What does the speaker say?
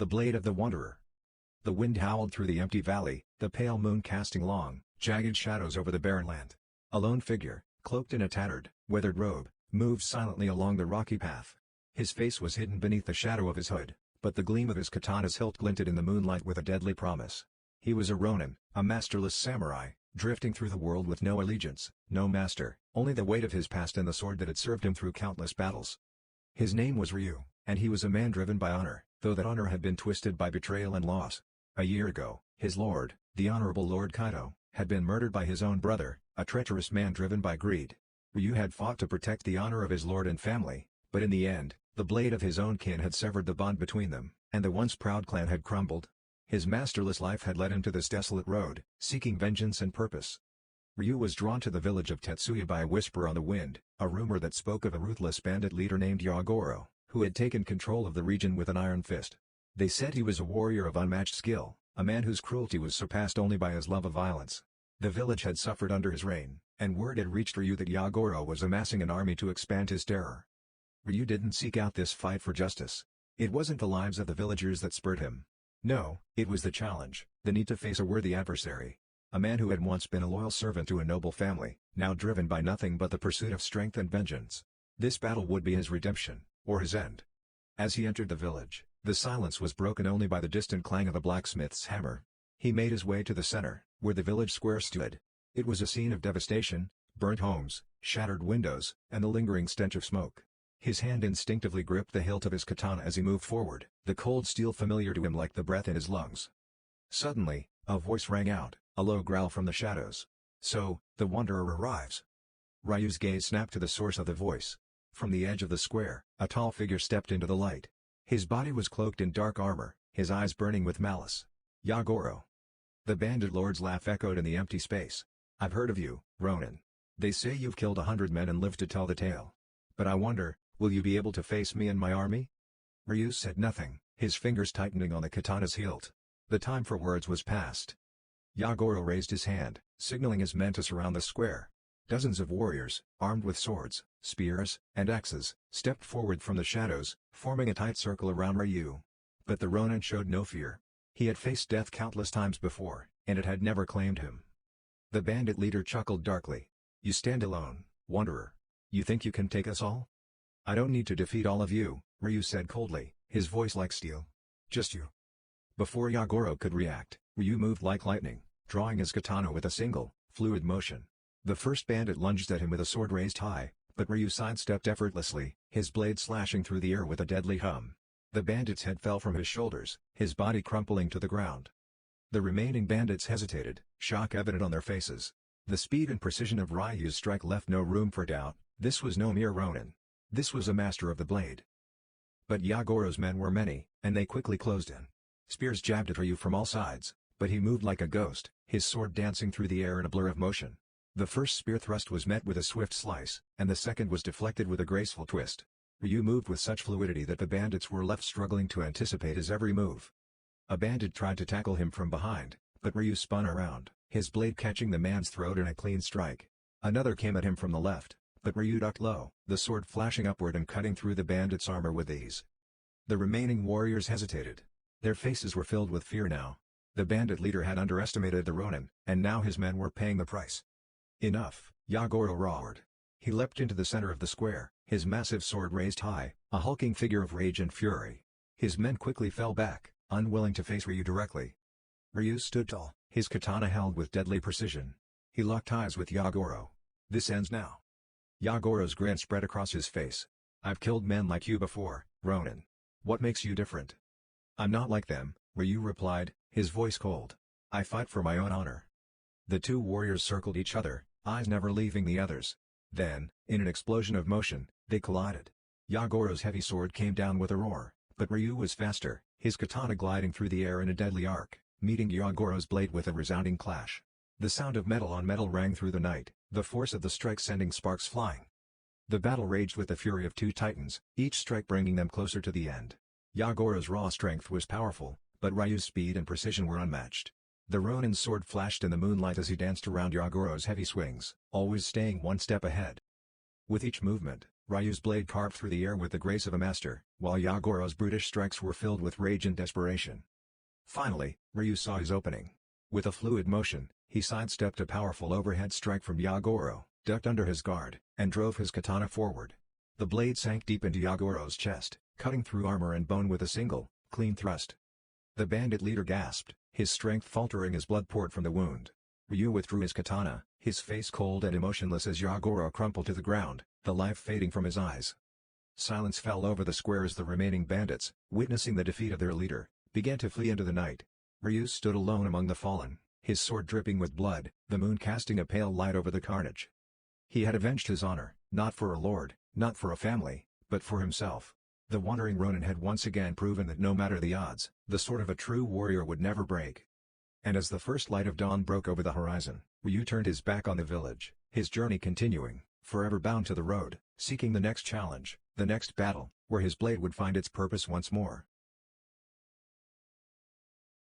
The blade of the Wanderer. The wind howled through the empty valley, the pale moon casting long, jagged shadows over the barren land. A lone figure, cloaked in a tattered, weathered robe, moved silently along the rocky path. His face was hidden beneath the shadow of his hood, but the gleam of his katana's hilt glinted in the moonlight with a deadly promise. He was a Ronin, a masterless samurai, drifting through the world with no allegiance, no master, only the weight of his past and the sword that had served him through countless battles. His name was Ryu, and he was a man driven by honor, though that honor had been twisted by betrayal and loss. A year ago, his lord, the Honorable Lord Kaido, had been murdered by his own brother, a treacherous man driven by greed. Ryu had fought to protect the honor of his lord and family, but in the end, the blade of his own kin had severed the bond between them, and the once proud clan had crumbled. His masterless life had led him to this desolate road, seeking vengeance and purpose. Ryu was drawn to the village of Tetsuya by a whisper on the wind, a rumor that spoke of a ruthless bandit leader named Yagoro, who had taken control of the region with an iron fist. They said he was a warrior of unmatched skill, a man whose cruelty was surpassed only by his love of violence. The village had suffered under his reign, and word had reached Ryu that Yagoro was amassing an army to expand his terror. Ryu didn't seek out this fight for justice. It wasn't the lives of the villagers that spurred him. No, it was the challenge, the need to face a worthy adversary. A man who had once been a loyal servant to a noble family, now driven by nothing but the pursuit of strength and vengeance. This battle would be his redemption, or his end. As he entered the village, the silence was broken only by the distant clang of a blacksmith's hammer. He made his way to the center, where the village square stood. It was a scene of devastation, burnt homes, shattered windows, and the lingering stench of smoke. His hand instinctively gripped the hilt of his katana as he moved forward, the cold steel familiar to him like the breath in his lungs. Suddenly, a voice rang out, a low growl from the shadows. "So, the Wanderer arrives." Ryu's gaze snapped to the source of the voice. From the edge of the square, a tall figure stepped into the light. His body was cloaked in dark armor, his eyes burning with malice. Yagoro. The bandit lord's laugh echoed in the empty space. "I've heard of you, Ronin. They say you've killed 100 men and lived to tell the tale. But I wonder, will you be able to face me and my army?" Ryu said nothing, his fingers tightening on the katana's hilt. The time for words was past. Yagoro raised his hand, signaling his men to surround the square. Dozens of warriors, armed with swords, spears, and axes, stepped forward from the shadows, forming a tight circle around Ryu. But the Ronin showed no fear. He had faced death countless times before, and it had never claimed him. The bandit leader chuckled darkly. "You stand alone, Wanderer. You think you can take us all?" "I don't need to defeat all of you," Ryu said coldly, his voice like steel. "Just you." Before Yagoro could react, Ryu moved like lightning, drawing his katana with a single, fluid motion. The first bandit lunged at him with a sword raised high, but Ryu sidestepped effortlessly, his blade slashing through the air with a deadly hum. The bandit's head fell from his shoulders, his body crumpling to the ground. The remaining bandits hesitated, shock evident on their faces. The speed and precision of Ryu's strike left no room for doubt. This was no mere Ronin. This was a master of the blade. But Yagoro's men were many, and they quickly closed in. Spears jabbed at Ryu from all sides, but he moved like a ghost, his sword dancing through the air in a blur of motion. The first spear thrust was met with a swift slice, and the second was deflected with a graceful twist. Ryu moved with such fluidity that the bandits were left struggling to anticipate his every move. A bandit tried to tackle him from behind, but Ryu spun around, his blade catching the man's throat in a clean strike. Another came at him from the left, but Ryu ducked low, the sword flashing upward and cutting through the bandit's armor with ease. The remaining warriors hesitated. Their faces were filled with fear now. The bandit leader had underestimated the Ronin, and now his men were paying the price. "Enough," Yagoro roared. He leapt into the center of the square, his massive sword raised high, a hulking figure of rage and fury. His men quickly fell back, unwilling to face Ryu directly. Ryu stood tall, his katana held with deadly precision. He locked eyes with Yagoro. "This ends now." Yagoro's grin spread across his face. "I've killed men like you before, Ronin. What makes you different?" "I'm not like them," Ryu replied, his voice cold. "I fight for my own honor." The two warriors circled each other, eyes never leaving the others. Then, in an explosion of motion, they collided. Yagoro's heavy sword came down with a roar, but Ryu was faster, his katana gliding through the air in a deadly arc, meeting Yagoro's blade with a resounding clash. The sound of metal on metal rang through the night, the force of the strike sending sparks flying. The battle raged with the fury of two titans, each strike bringing them closer to the end. Yagoro's raw strength was powerful, but Ryu's speed and precision were unmatched. The Ronin's sword flashed in the moonlight as he danced around Yagoro's heavy swings, always staying one step ahead. With each movement, Ryu's blade carved through the air with the grace of a master, while Yagoro's brutish strikes were filled with rage and desperation. Finally, Ryu saw his opening. With a fluid motion, he sidestepped a powerful overhead strike from Yagoro, ducked under his guard, and drove his katana forward. The blade sank deep into Yagoro's chest, cutting through armor and bone with a single, clean thrust. The bandit leader gasped, his strength faltering as blood poured from the wound. Ryu withdrew his katana, his face cold and emotionless as Yagoro crumpled to the ground, the life fading from his eyes. Silence fell over the square as the remaining bandits, witnessing the defeat of their leader, began to flee into the night. Ryu stood alone among the fallen, his sword dripping with blood, the moon casting a pale light over the carnage. He had avenged his honor, not for a lord, not for a family, but for himself. The wandering Ronin had once again proven that no matter the odds, the sword of a true warrior would never break. And as the first light of dawn broke over the horizon, Ryu turned his back on the village, his journey continuing, forever bound to the road, seeking the next challenge, the next battle, where his blade would find its purpose once more.